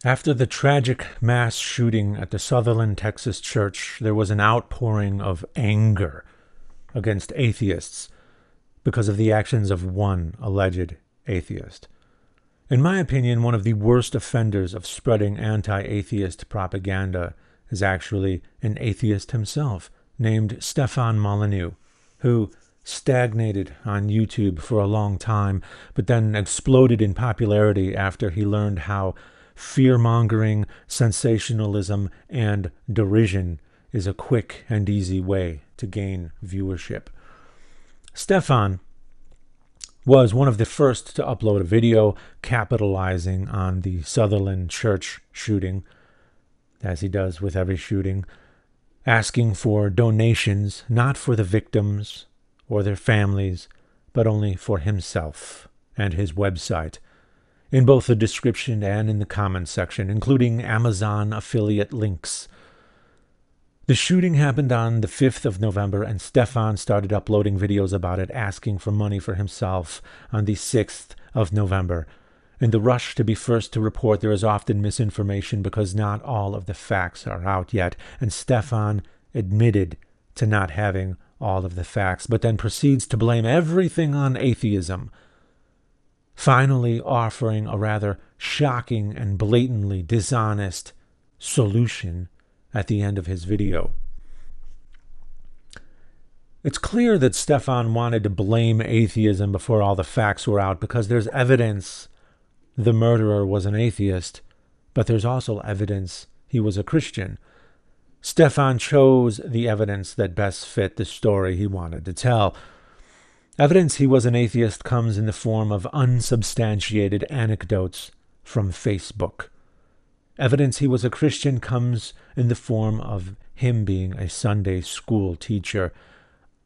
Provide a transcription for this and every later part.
After the tragic mass shooting at the Sutherland, Texas church, there was an outpouring of anger against atheists because of the actions of one alleged atheist. In my opinion, one of the worst offenders of spreading anti-atheist propaganda is actually an atheist himself, named Stefan who stagnated on YouTube for a long time, but then exploded in popularity after he learned how fear-mongering, sensationalism, and derision is a quick and easy way to gain viewership. Stefan was one of the first to upload a video capitalizing on the Sutherland church shooting, as he does with every shooting, asking for donations, not for the victims or their families, but only for himself and his website, in both the description and in the comments section, including Amazon affiliate links. The shooting happened on the 5th of November, and Stefan started uploading videos about it, asking for money for himself on the 6th of November. In the rush to be first to report, there is often misinformation because not all of the facts are out yet, and Stefan admitted to not having all of the facts, but then proceeds to blame everything on atheism, finally offering a rather shocking and blatantly dishonest solution at the end of his video. It's clear that Stefan wanted to blame atheism before all the facts were out because there's evidence the murderer was an atheist, but there's also evidence he was a Christian. Stefan chose the evidence that best fit the story he wanted to tell. Evidence he was an atheist comes in the form of unsubstantiated anecdotes from Facebook. Evidence he was a Christian comes in the form of him being a Sunday school teacher.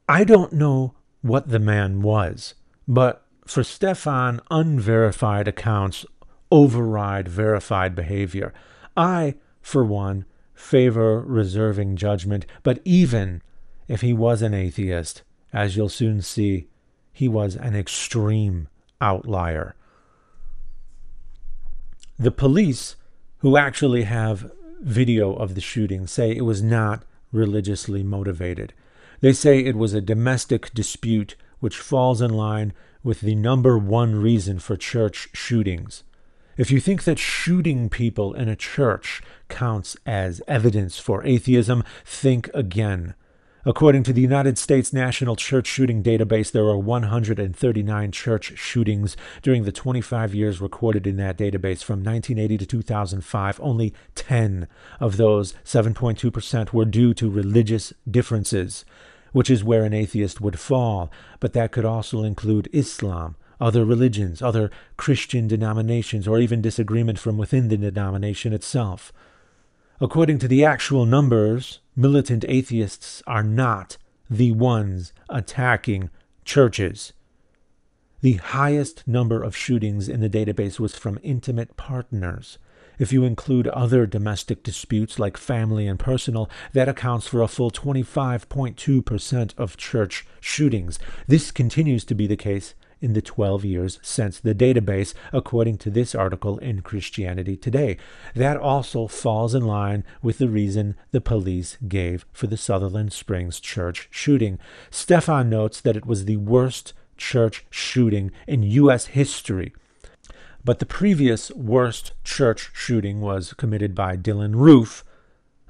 I don't know what the man was, but for Stefan, unverified accounts override verified behavior. I, for one, favor reserving judgment, but even if he was an atheist, as you'll soon see, he was an extreme outlier. The police, who actually have video of the shooting, say it was not religiously motivated. They say it was a domestic dispute which falls in line with the number one reason for church shootings. If you think that shooting people in a church counts as evidence for atheism, think again. According to the United States National Church Shooting Database, there are 139 church shootings during the 25 years recorded in that database from 1980 to 2005. Only 10 of those, 7.2%, were due to religious differences, which is where an atheist would fall. But that could also include Islam, other religions, other Christian denominations, or even disagreement from within the denomination itself. According to the actual numbers, militant atheists are not the ones attacking churches. The highest number of shootings in the database was from intimate partners. If you include other domestic disputes like family and personal, that accounts for a full 25.2% of church shootings. This continues to be the case in the 12 years since the database, according to this article in Christianity Today. That also falls in line with the reason the police gave for the Sutherland Springs church shooting. Stefan notes that it was the worst church shooting in U.S. history. But the previous worst church shooting was committed by Dylan Roof,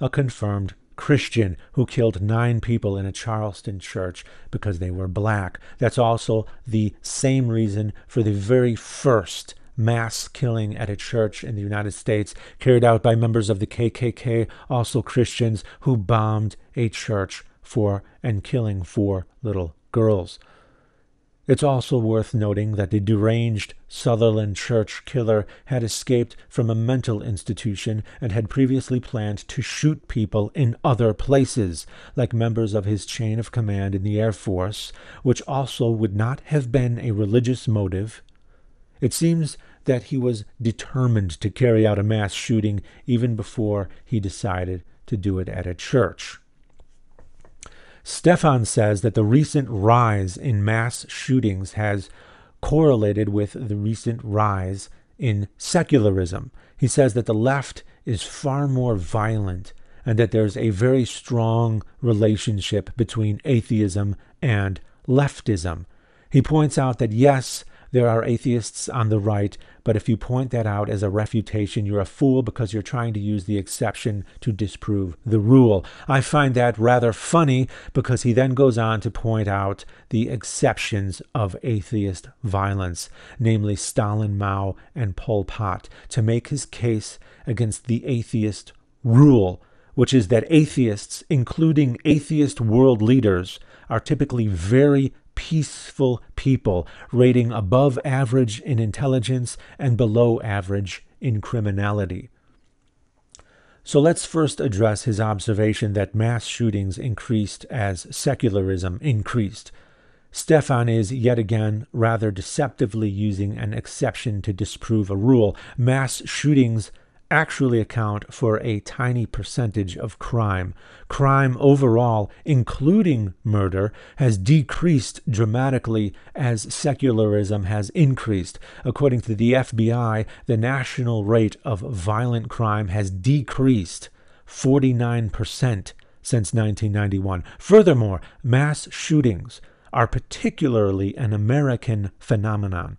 a confirmed Christian who killed 9 people in a Charleston church because they were black. That's also the same reason for the very first mass killing at a church in the United States carried out by members of the KKK, also Christians, who bombed a church and killing 4 little girls. It's also worth noting that the deranged Sutherland church killer had escaped from a mental institution and had previously planned to shoot people in other places, like members of his chain of command in the Air Force, which also would not have been a religious motive. It seems that he was determined to carry out a mass shooting even before he decided to do it at a church. Stefan says that the recent rise in mass shootings has correlated with the recent rise in secularism. He says that the left is far more violent and that there's a very strong relationship between atheism and leftism. He points out that yes, there are atheists on the right, but if you point that out as a refutation, you're a fool because you're trying to use the exception to disprove the rule. I find that rather funny because he then goes on to point out the exceptions of atheist violence, namely Stalin, Mao, and Pol Pot, to make his case against the atheist rule, which is that atheists, including atheist world leaders, are typically very peaceful people, rating above average in intelligence and below average in criminality. So let's first address his observation that mass shootings increased as secularism increased. Stefan is, yet again, rather deceptively using an exception to disprove a rule. Mass shootings actually account for a tiny percentage of crime. Crime overall, including murder, has decreased dramatically as secularism has increased. According to the FBI, the national rate of violent crime has decreased 49% since 1991. Furthermore, mass shootings are particularly an American phenomenon.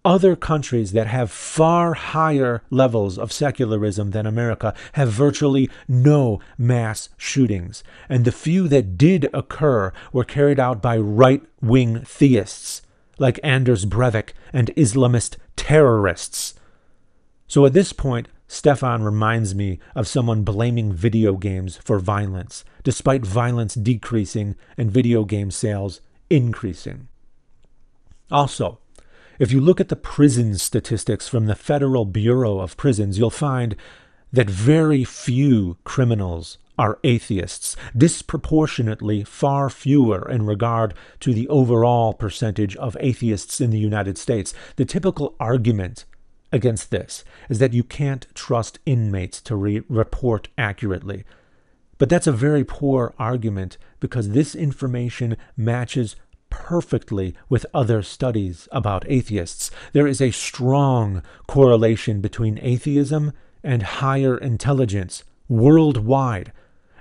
Other countries that have far higher levels of secularism than America have virtually no mass shootings, and the few that did occur were carried out by right-wing theists like Anders Breivik and Islamist terrorists. So at this point, Stefan reminds me of someone blaming video games for violence, despite violence decreasing and video game sales increasing. Also, if you look at the prison statistics from the Federal Bureau of Prisons, you'll find that very few criminals are atheists, disproportionately far fewer in regard to the overall percentage of atheists in the United States. The typical argument against this is that you can't trust inmates to report accurately. But that's a very poor argument because this information matches perfectly with other studies about atheists. There is a strong correlation between atheism and higher intelligence worldwide,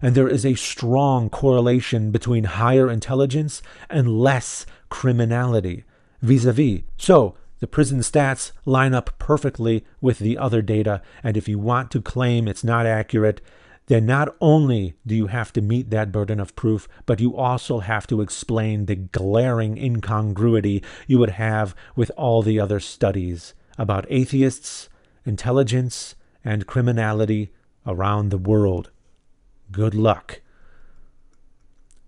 and there is a strong correlation between higher intelligence and less criminality vis-a-vis. So the prison stats line up perfectly with the other data, and if you want to claim it's not accurate, then not only do you have to meet that burden of proof, but you also have to explain the glaring incongruity you would have with all the other studies about atheists, intelligence, and criminality around the world. Good luck.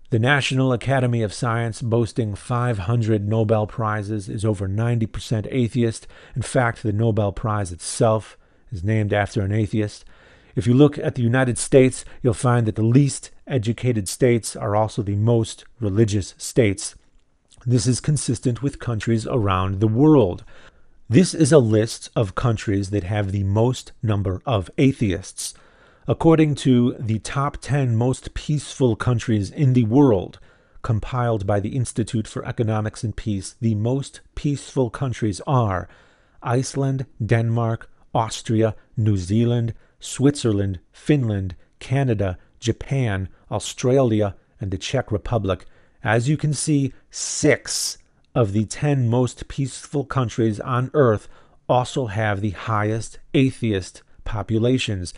The National Academy of Science, boasting 500 Nobel Prizes, is over 90% atheist. In fact, the Nobel Prize itself is named after an atheist. If you look at the United States, you'll find that the least educated states are also the most religious states. This is consistent with countries around the world. This is a list of countries that have the most number of atheists. According to the top 10 most peaceful countries in the world, compiled by the Institute for Economics and Peace, the most peaceful countries are Iceland, Denmark, Austria, New Zealand, Switzerland, Finland, Canada, Japan, Australia, and the Czech Republic. As you can see, 6 of the 10 most peaceful countries on Earth also have the highest atheist populations.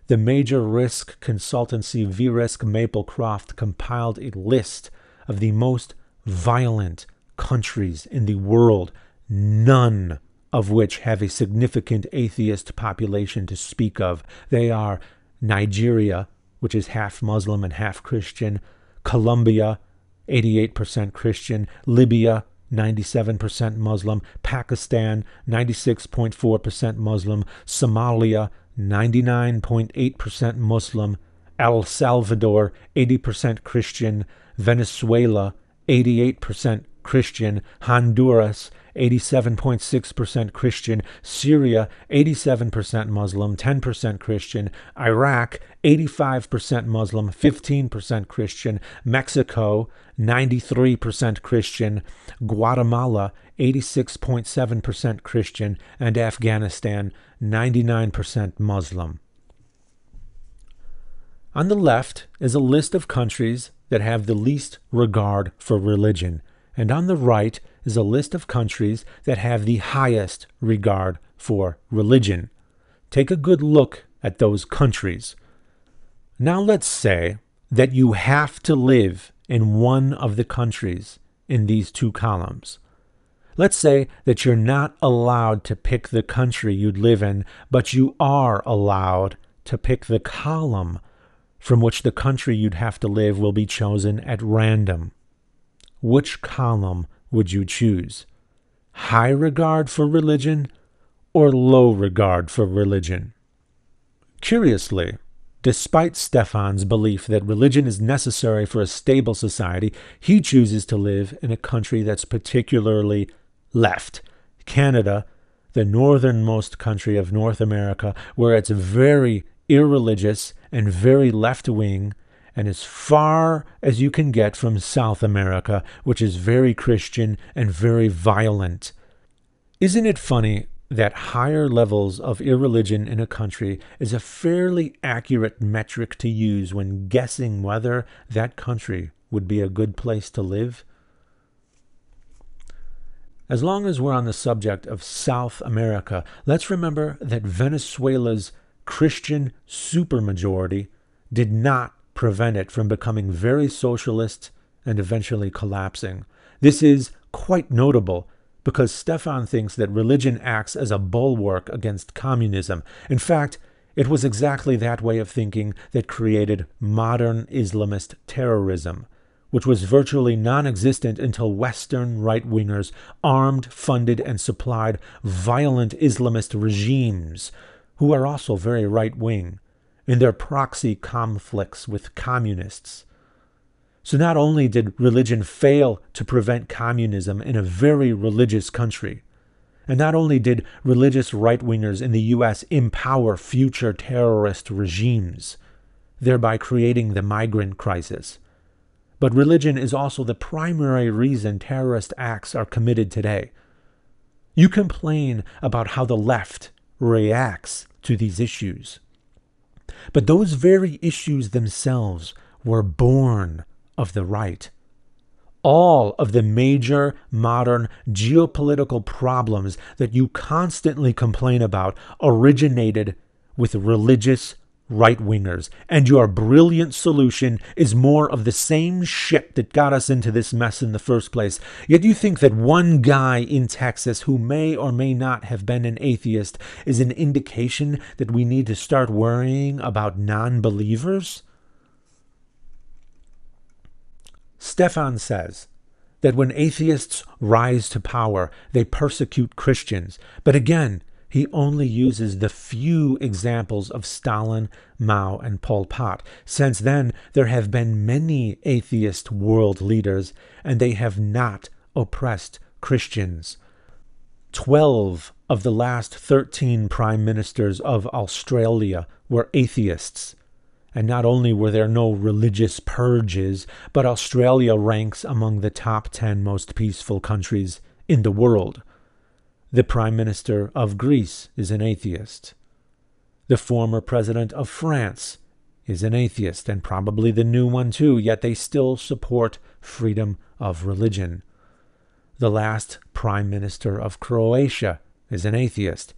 The major risk consultancy V-Risk Maplecroft compiled a list of the most violent countries in the world, none of which have a significant atheist population to speak of. They are Nigeria, which is half Muslim and half Christian, Colombia, 88% Christian, Libya, 97% Muslim, Pakistan, 96.4% Muslim, Somalia, 99.8% Muslim, El Salvador, 80% Christian, Venezuela, 88% Christian, Honduras 87.6% Christian, Syria 87% Muslim, 10% Christian, Iraq 85% Muslim, 15% Christian, Mexico 93% Christian, Guatemala 86.7% Christian, and Afghanistan 99% Muslim. On the left is a list of countries that have the least regard for religion, and on the right is a list of countries that have the highest regard for religion. Take a good look at those countries. Now let's say that you have to live in one of the countries in these two columns. Let's say that you're not allowed to pick the country you'd live in, but you are allowed to pick the column from which the country you'd have to live will be chosen at random. Which column would you choose? High regard for religion or low regard for religion? Curiously, despite Stefan's belief that religion is necessary for a stable society, he chooses to live in a country that's particularly left, Canada, the northernmost country of North America, where it's very irreligious and very left-wing, and as far as you can get from South America, which is very Christian and very violent. Isn't it funny that higher levels of irreligion in a country is a fairly accurate metric to use when guessing whether that country would be a good place to live? As long as we're on the subject of South America, let's remember that Venezuela's Christian supermajority did not prevent it from becoming very socialist and eventually collapsing. This is quite notable because Stefan thinks that religion acts as a bulwark against communism. In fact, it was exactly that way of thinking that created modern Islamist terrorism, which was virtually non-existent until Western right-wingers armed, funded, and supplied violent Islamist regimes, who are also very right-wing, in their proxy conflicts with communists. So not only did religion fail to prevent communism in a very religious country, and not only did religious right-wingers in the U.S. empower future terrorist regimes, thereby creating the migrant crisis, but religion is also the primary reason terrorist acts are committed today. You complain about how the left reacts to these issues, but those very issues themselves were born of the right. All of the major modern geopolitical problems that you constantly complain about originated with religious right-wingers, and your brilliant solution is more of the same shit that got us into this mess in the first place. Yet you think that one guy in Texas who may or may not have been an atheist is an indication that we need to start worrying about non-believers? Stefan says that when atheists rise to power, they persecute Christians. But again, he only uses the few examples of Stalin, Mao, and Pol Pot. Since then, there have been many atheist world leaders, and they have not oppressed Christians. 12 of the last 13 prime ministers of Australia were atheists. And not only were there no religious purges, but Australia ranks among the top 10 most peaceful countries in the world. The Prime Minister of Greece is an atheist. The former President of France is an atheist, and probably the new one too, yet they still support freedom of religion. The last Prime Minister of Croatia is an atheist.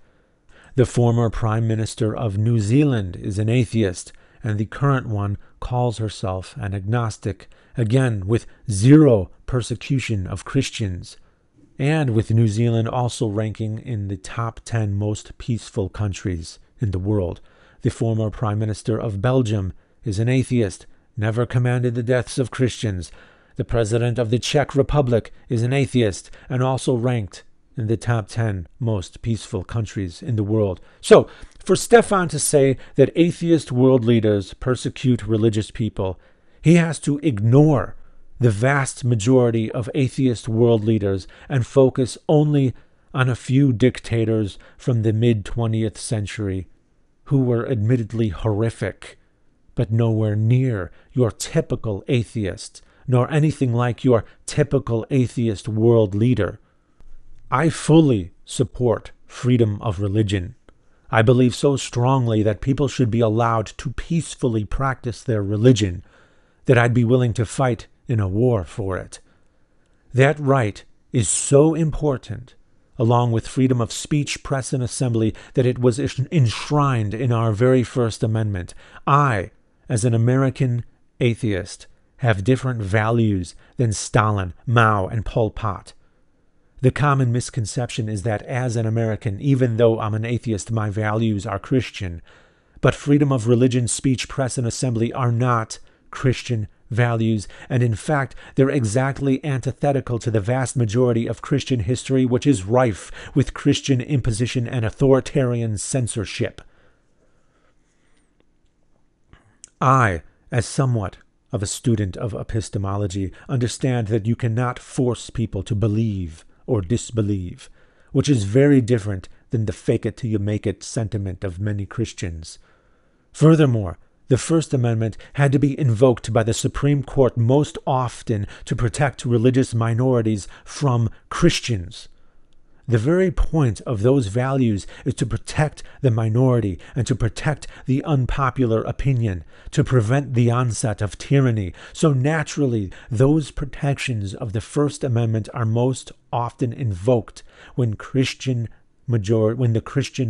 The former Prime Minister of New Zealand is an atheist, and the current one calls herself an agnostic, again with zero persecution of Christians, and with New Zealand also ranking in the top 10 most peaceful countries in the world. The former Prime Minister of Belgium is an atheist, never commanded the deaths of Christians. The President of the Czech Republic is an atheist, and also ranked in the top 10 most peaceful countries in the world. So, for Stefan to say that atheist world leaders persecute religious people, he has to ignore the vast majority of atheist world leaders and focus only on a few dictators from the mid-20th century who were admittedly horrific, but nowhere near your typical atheist, nor anything like your typical atheist world leader. I fully support freedom of religion. I believe so strongly that people should be allowed to peacefully practice their religion that I'd be willing to fight in a war for it. That right is so important, along with freedom of speech, press, and assembly, that it was enshrined in our very First Amendment. I, as an American atheist, have different values than Stalin, Mao, and Pol Pot. The common misconception is that as an American, even though I'm an atheist, my values are Christian. But freedom of religion, speech, press, and assembly are not Christian values, and in fact, they're exactly antithetical to the vast majority of Christian history, which is rife with Christian imposition and authoritarian censorship. I, as somewhat of a student of epistemology, understand that you cannot force people to believe or disbelieve, which is very different than the fake-it-till-you-make-it sentiment of many Christians. Furthermore, the First Amendment had to be invoked by the Supreme Court most often to protect religious minorities from Christians. The very point of those values is to protect the minority and to protect the unpopular opinion, to prevent the onset of tyranny. So naturally, those protections of the First Amendment are most often invoked when the Christian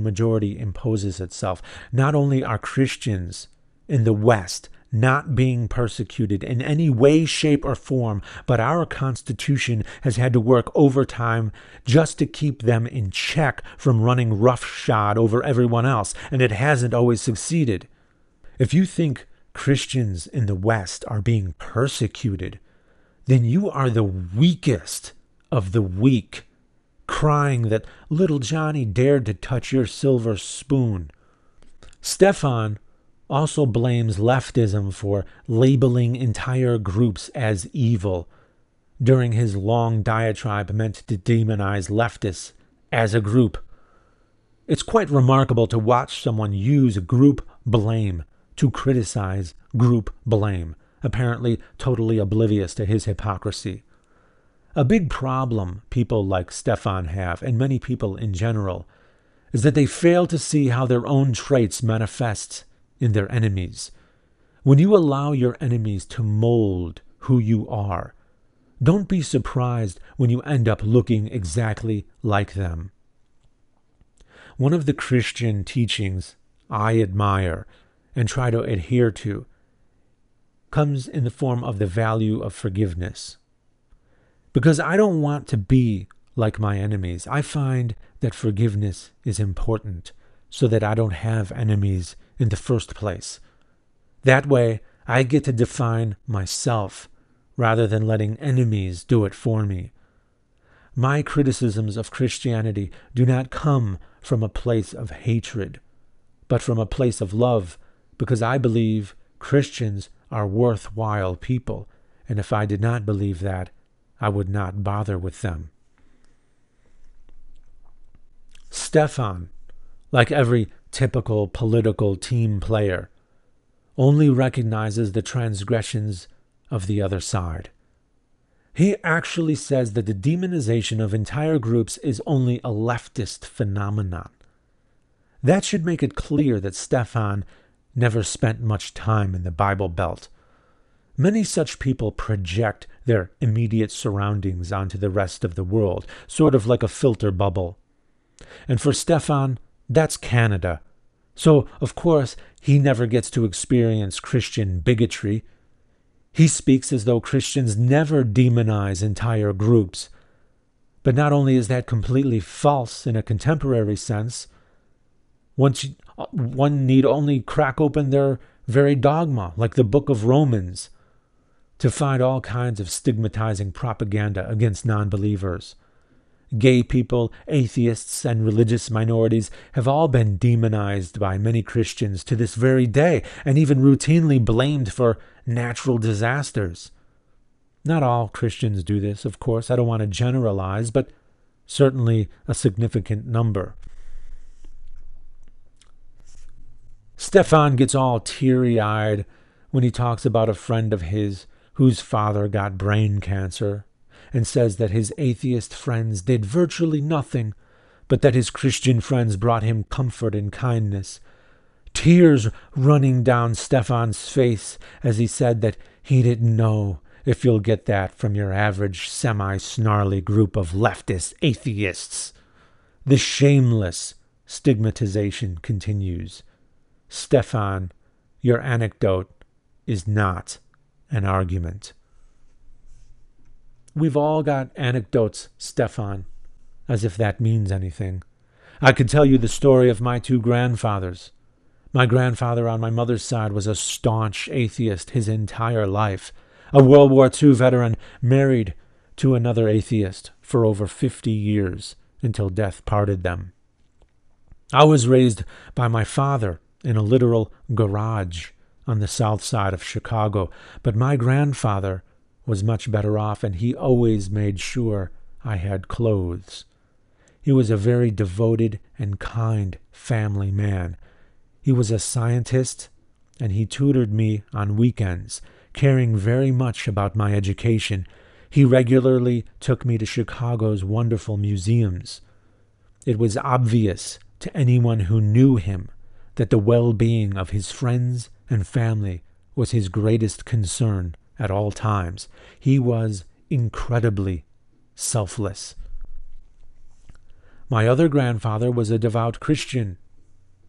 majority imposes itself. Not only are Christians in the West not being persecuted in any way, shape, or form, but our Constitution has had to work overtime just to keep them in check from running roughshod over everyone else, and it hasn't always succeeded. If you think Christians in the West are being persecuted, then you are the weakest of the weak, crying that little Johnny dared to touch your silver spoon. Stefan also blames leftism for labeling entire groups as evil during his long diatribe meant to demonize leftists as a group. It's quite remarkable to watch someone use group blame to criticize group blame, apparently totally oblivious to his hypocrisy. A big problem people like Stefan have, and many people in general, is that they fail to see how their own traits manifest in their enemies. When you allow your enemies to mold who you are, don't be surprised when you end up looking exactly like them. One of the Christian teachings I admire and try to adhere to comes in the form of the value of forgiveness. Because I don't want to be like my enemies. I find that forgiveness is important so that I don't have enemies in the first place. That way, I get to define myself rather than letting enemies do it for me. My criticisms of Christianity do not come from a place of hatred, but from a place of love, because I believe Christians are worthwhile people, and if I did not believe that, I would not bother with them. Stefan, like every typical political team player, only recognizes the transgressions of the other side. He actually says that the demonization of entire groups is only a leftist phenomenon. That should make it clear that Stefan never spent much time in the Bible Belt. Many such people project their immediate surroundings onto the rest of the world, sort of like a filter bubble. And for Stefan, that's Canada. So, of course, he never gets to experience Christian bigotry. He speaks as though Christians never demonize entire groups. But not only is that completely false in a contemporary sense, one need only crack open their very dogma, like the book of Romans, to find all kinds of stigmatizing propaganda against non-believers. Gay people, atheists, and religious minorities have all been demonized by many Christians to this very day, and even routinely blamed for natural disasters. Not all Christians do this, of course. I don't want to generalize, but certainly a significant number. Stefan gets all teary-eyed when he talks about a friend of his whose father got brain cancer, and says that his atheist friends did virtually nothing, but that his Christian friends brought him comfort and kindness. Tears running down Stefan's face as he said that he didn't know if you'll get that from your average semi-snarly group of leftist atheists. The shameless stigmatization continues. Stefan, your anecdote is not an argument. We've all got anecdotes, Stefan, as if that means anything. I could tell you the story of my two grandfathers. My grandfather on my mother's side was a staunch atheist his entire life, a World War II veteran married to another atheist for over 50 years until death parted them. I was raised by my father in a literal garage on the south side of Chicago, but my grandfather was much better off, and he always made sure I had clothes. He was a very devoted and kind family man. He was a scientist, and he tutored me on weekends, caring very much about my education. He regularly took me to Chicago's wonderful museums. It was obvious to anyone who knew him that the well-being of his friends and family was his greatest concern at all times. He was incredibly selfless. My other grandfather was a devout Christian.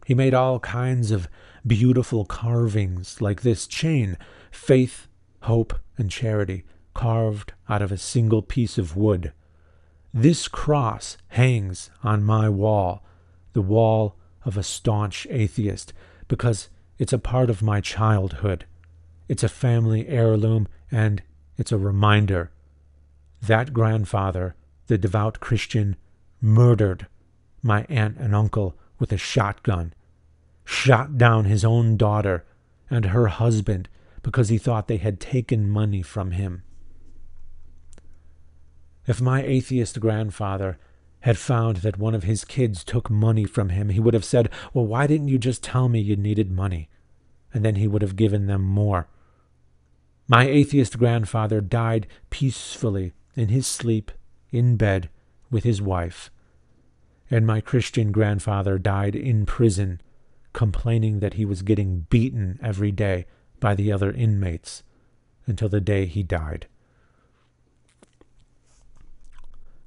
He made all kinds of beautiful carvings like this chain, faith, hope, and charity, carved out of a single piece of wood. This cross hangs on my wall, the wall of a staunch atheist, because it's a part of my childhood. It's a family heirloom, and it's a reminder. That grandfather, the devout Christian, murdered my aunt and uncle with a shotgun, shot down his own daughter and her husband because he thought they had taken money from him. If my atheist grandfather had found that one of his kids took money from him, he would have said, "Well, why didn't you just tell me you needed money?" And then he would have given them more. My atheist grandfather died peacefully in his sleep, in bed, with his wife. And my Christian grandfather died in prison, complaining that he was getting beaten every day by the other inmates until the day he died.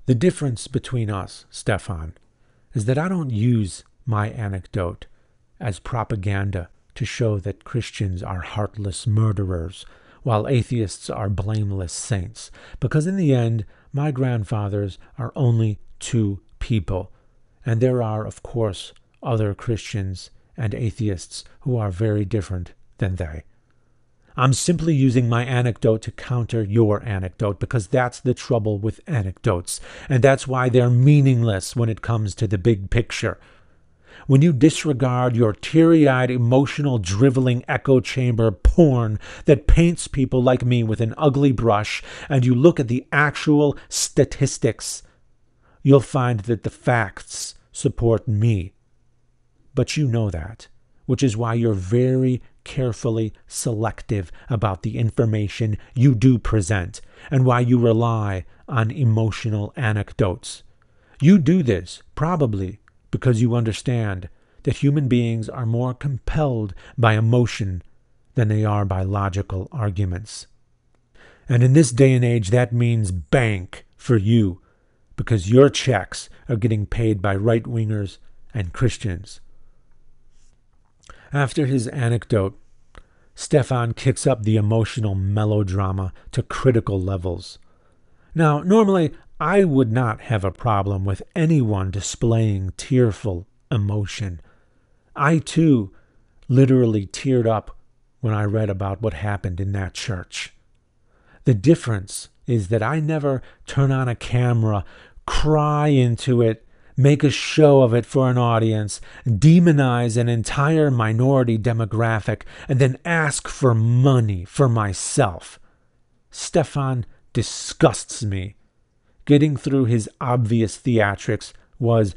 The difference between us, Stefan, is that I don't use my anecdote as propaganda to show that Christians are heartless murderers, while atheists are blameless saints, because in the end, my grandfathers are only two people, and there are, of course, other Christians and atheists who are very different than they. I'm simply using my anecdote to counter your anecdote, because that's the trouble with anecdotes, and that's why they're meaningless when it comes to the big picture. When you disregard your teary-eyed, emotional, driveling echo chamber porn that paints people like me with an ugly brush, and you look at the actual statistics, you'll find that the facts support me. But you know that, which is why you're very carefully selective about the information you do present, and why you rely on emotional anecdotes. You do this, probably, because you understand that human beings are more compelled by emotion than they are by logical arguments. And in this day and age, that means bank for you, because your checks are getting paid by right-wingers and Christians. After his anecdote, Stefan kicks up the emotional melodrama to critical levels. Now, normally, I would not have a problem with anyone displaying tearful emotion. I, too, literally teared up when I read about what happened in that church. The difference is that I never turn on a camera, cry into it, make a show of it for an audience, demonize an entire minority demographic, and then ask for money for myself. Stefan disgusts me. Getting through his obvious theatrics was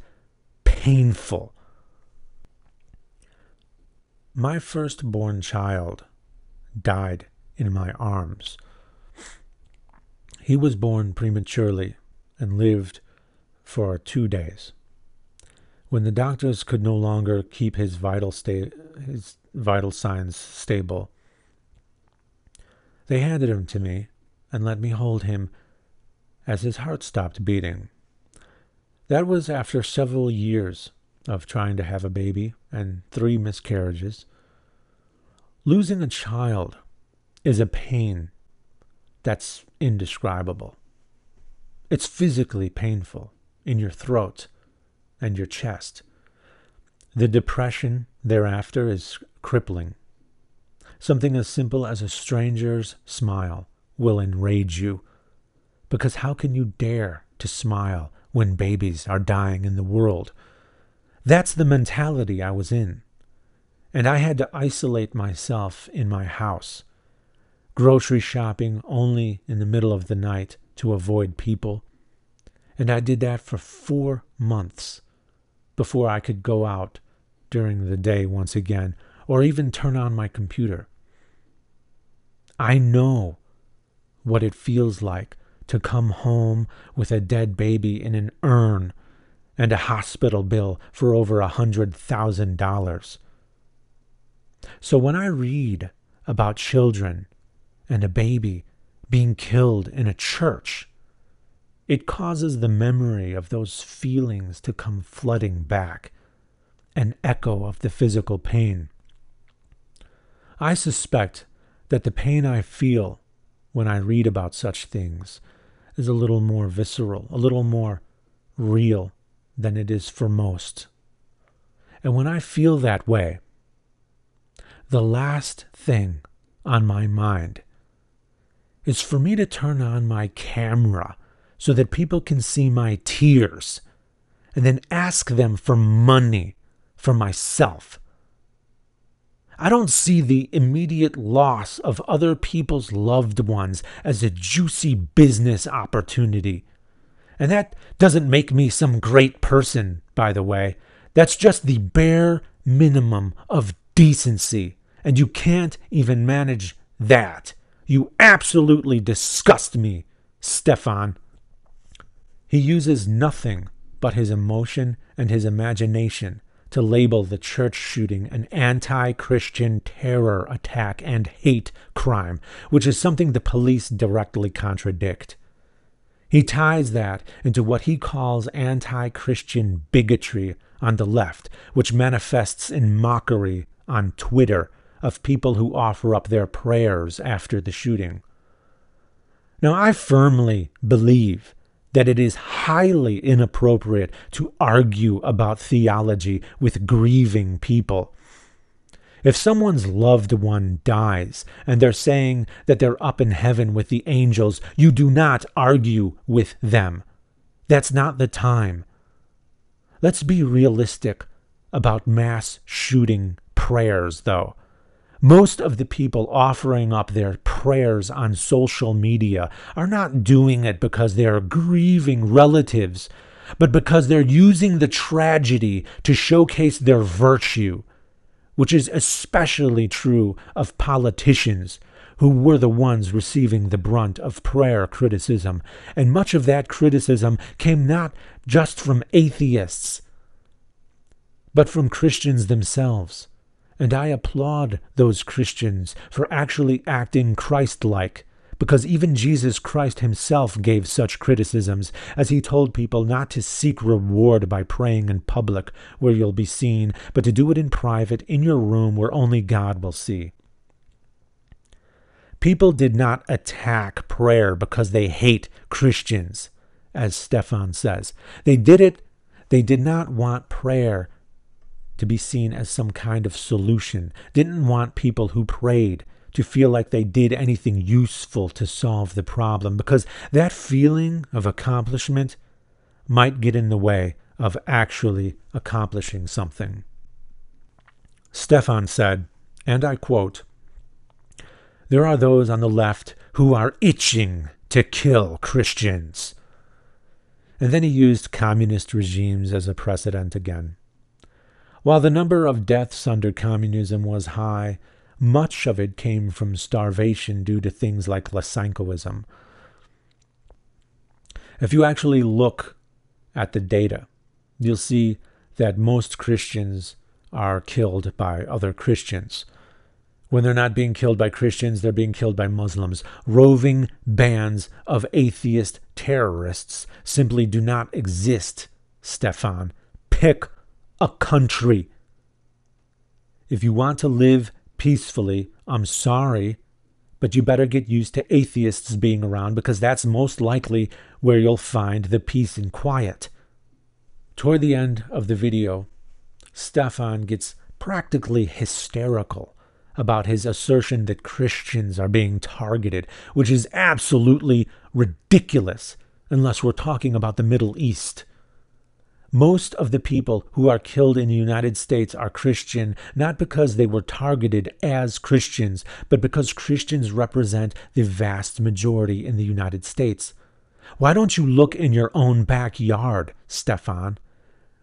painful. My firstborn child died in my arms. He was born prematurely and lived for 2 days. When the doctors could no longer keep his vital signs stable, they handed him to me and let me hold him as his heart stopped beating. That was after several years of trying to have a baby and 3 miscarriages. Losing a child is a pain that's indescribable. It's physically painful in your throat and your chest. The depression thereafter is crippling. Something as simple as a stranger's smile will enrage you, because how can you dare to smile when babies are dying in the world? That's the mentality I was in, and I had to isolate myself in my house, grocery shopping only in the middle of the night to avoid people, and I did that for 4 months before I could go out during the day once again, or even turn on my computer. I know what it feels like to come home with a dead baby in an urn and a hospital bill for over $100,000. So when I read about children and a baby being killed in a church, it causes the memory of those feelings to come flooding back, an echo of the physical pain. I suspect that the pain I feel when I read about such things is a little more visceral, a little more real than it is for most. And when I feel that way, the last thing on my mind is for me to turn on my camera so that people can see my tears and then ask them for money for myself. I don't see the immediate loss of other people's loved ones as a juicy business opportunity. And that doesn't make me some great person, by the way. That's just the bare minimum of decency. And you can't even manage that. You absolutely disgust me, Stefan. He uses nothing but his emotion and his imagination to label the church shooting an anti-Christian terror attack and hate crime, which is something the police directly contradict. He ties that into what he calls anti-Christian bigotry on the left, which manifests in mockery on Twitter of people who offer up their prayers after the shooting. Now, I firmly believe that it is highly inappropriate to argue about theology with grieving people. If someone's loved one dies and they're saying that they're up in heaven with the angels, you do not argue with them. That's not the time. Let's be realistic about mass shooting prayers, though. Most of the people offering up their prayers on social media are not doing it because they are grieving relatives, but because they're using the tragedy to showcase their virtue, which is especially true of politicians who were the ones receiving the brunt of prayer criticism. And much of that criticism came not just from atheists, but from Christians themselves. And I applaud those Christians for actually acting Christ-like, because even Jesus Christ himself gave such criticisms, as he told people not to seek reward by praying in public where you'll be seen, but to do it in private, in your room where only God will see. People did not attack prayer because they hate Christians, as Stefan says. They did not want prayer to be seen as some kind of solution, didn't want people who prayed to feel like they did anything useful to solve the problem, because that feeling of accomplishment might get in the way of actually accomplishing something. Stefan said, and I quote, "There are those on the left who are itching to kill Christians. And then he used communist regimes as a precedent again. While the number of deaths under communism was high, much of it came from starvation due to things like Lysenkoism. If you actually look at the data, you'll see that most Christians are killed by other Christians. When they're not being killed by Christians, they're being killed by Muslims. Roving bands of atheist terrorists simply do not exist, Stefan. Pick a country. If you want to live peacefully, I'm sorry, but you better get used to atheists being around, because that's most likely where you'll find the peace and quiet. Toward the end of the video, Stefan gets practically hysterical about his assertion that Christians are being targeted, which is absolutely ridiculous unless we're talking about the Middle East. Most of the people who are killed in the United States are Christian, not because they were targeted as Christians, but because Christians represent the vast majority in the United States. Why don't you look in your own backyard, Stefan?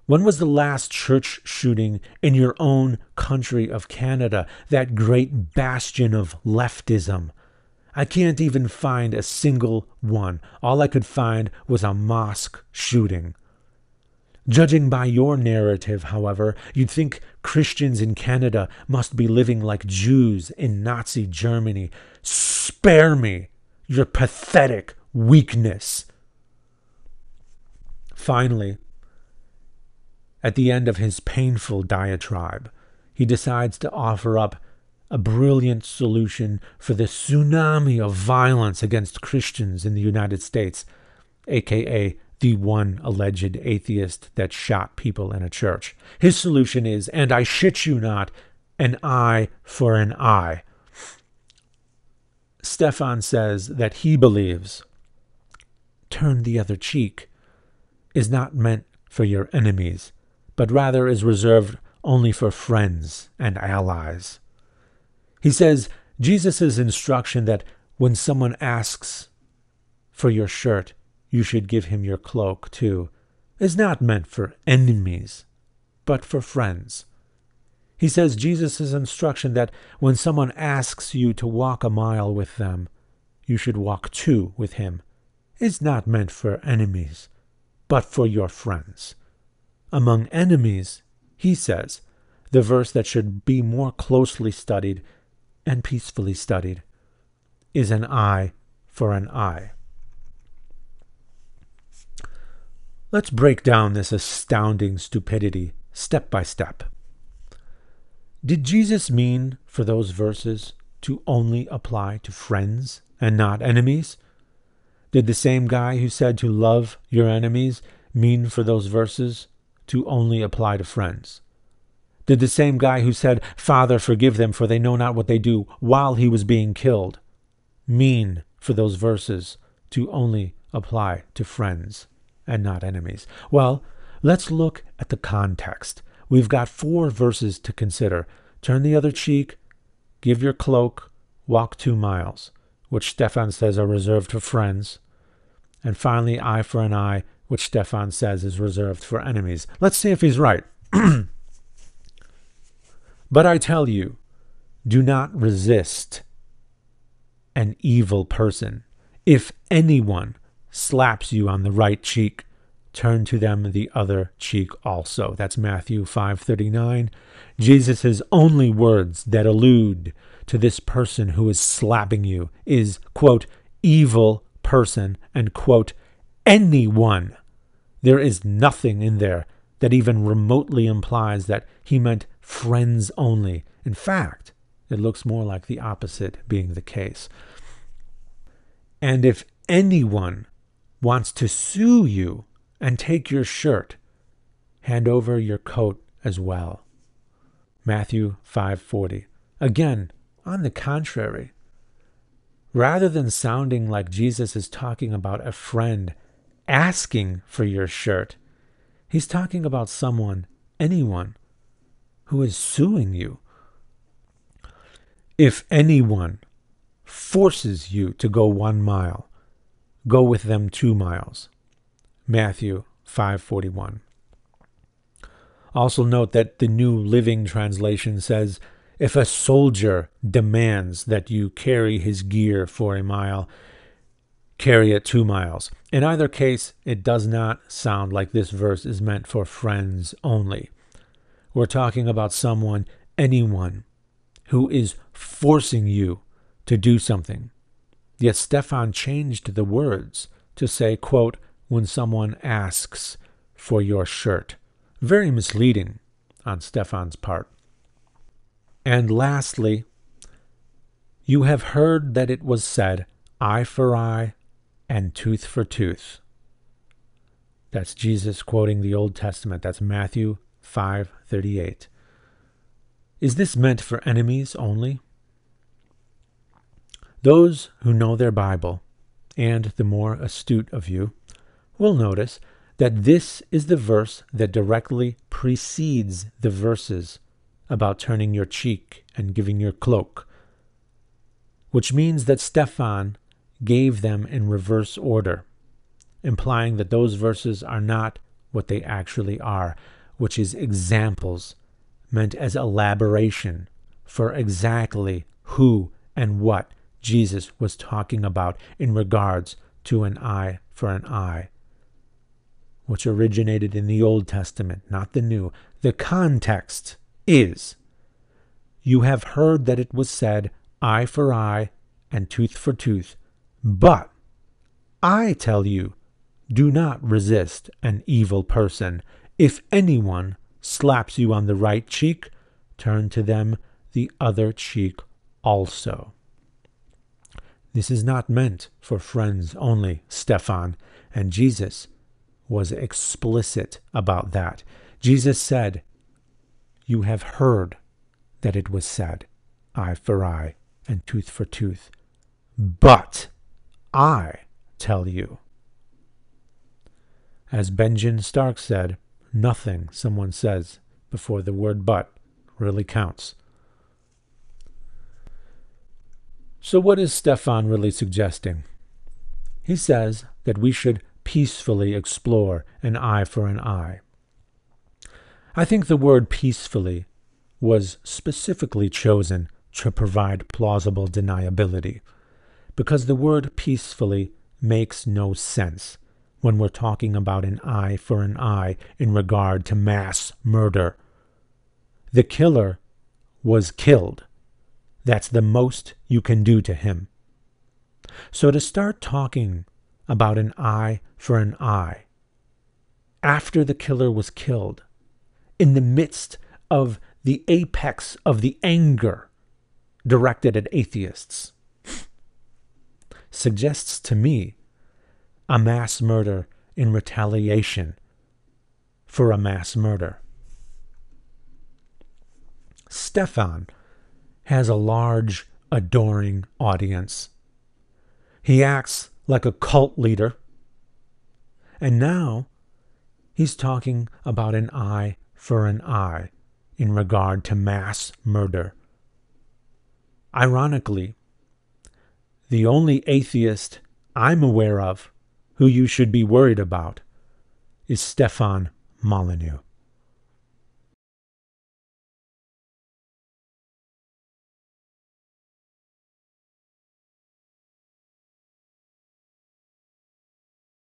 When was the last church shooting in your own country of Canada, that great bastion of leftism? I can't even find a single one. All I could find was a mosque shooting. Judging by your narrative, however, you'd think Christians in Canada must be living like Jews in Nazi Germany. Spare me your pathetic weakness. Finally, at the end of his painful diatribe, he decides to offer up a brilliant solution for the tsunami of violence against Christians in the United States, aka the one alleged atheist that shot people in a church. His solution is, and I shit you not, an eye for an eye. Stefan says that he believes turn the other cheek is not meant for your enemies, but rather is reserved only for friends and allies. He says Jesus' instruction that when someone asks for your shirt, you should give him your cloak too, is not meant for enemies, but for friends. He says Jesus' instruction that when someone asks you to walk a mile with them, you should walk 2 with him, is not meant for enemies, but for your friends. Among enemies, he says, the verse that should be more closely studied and peacefully studied is an eye for an eye. Let's break down this astounding stupidity step by step. Did Jesus mean for those verses to only apply to friends and not enemies? Did the same guy who said to love your enemies mean for those verses to only apply to friends? Did the same guy who said, Father, forgive them, for they know not what they do, while he was being killed, mean for those verses to only apply to friends and not enemies? Well, let's look at the context. We've got 4 verses to consider. Turn the other cheek, give your cloak, walk 2 miles, which Stefan says are reserved for friends. And finally, eye for an eye, which Stefan says is reserved for enemies. Let's see if he's right. But I tell you, do not resist an evil person. If anyone slaps you on the right cheek, turn to them the other cheek also. That's Matthew 5:39. Jesus' only words that allude to this person who is slapping you is, quote, evil person, and, quote, anyone. There is nothing in there that even remotely implies that he meant friends only. In fact, it looks more like the opposite being the case. And if anyone wants to sue you and take your shirt, hand over your coat as well. Matthew 5:40. Again, on the contrary, rather than sounding like Jesus is talking about a friend asking for your shirt, he's talking about someone, anyone, who is suing you. If anyone forces you to go 1 mile, go with them 2 miles. Matthew 5:41. Also note that the New Living Translation says, if a soldier demands that you carry his gear for a mile, carry it 2 miles. In either case, it does not sound like this verse is meant for friends only. We're talking about anyone, who is forcing you to do something. Yet Stefan changed the words to say, quote, when someone asks for your shirt. Very misleading on Stefan's part. And lastly, you have heard that it was said, eye for eye and tooth for tooth. That's Jesus quoting the Old Testament. That's Matthew 5:38. Is this meant for enemies only? Those who know their Bible, and the more astute of you, will notice that this is the verse that directly precedes the verses about turning your cheek and giving your cloak, which means that Stefan gave them in reverse order, implying that those verses are not what they actually are, which is examples meant as elaboration for exactly who and what Jesus was talking about in regards to an eye for an eye, which originated in the Old Testament, not the New. The context is, you have heard that it was said, eye for eye and tooth for tooth, but I tell you, do not resist an evil person. If anyone slaps you on the right cheek, turn to them the other cheek also. This is not meant for friends only, Stefan, and Jesus was explicit about that. Jesus said, you have heard that it was said, eye for eye and tooth for tooth, but I tell you. As Benjamin Stark said, nothing someone says before the word but really counts. So what is Stefan really suggesting? He says that we should peacefully explore an eye for an eye. I think the word peacefully was specifically chosen to provide plausible deniability, because the word peacefully makes no sense when we're talking about an eye for an eye in regard to mass murder. The killer was killed. That's the most you can do to him. So to start talking about an eye for an eye after the killer was killed, in the midst of the apex of the anger directed at atheists, suggests to me a mass murder in retaliation for a mass murder. Stefan has a large, adoring audience. He acts like a cult leader, and now he's talking about an eye for an eye in regard to mass murder. Ironically, the only atheist I'm aware of who you should be worried about is Stefan Molyneux.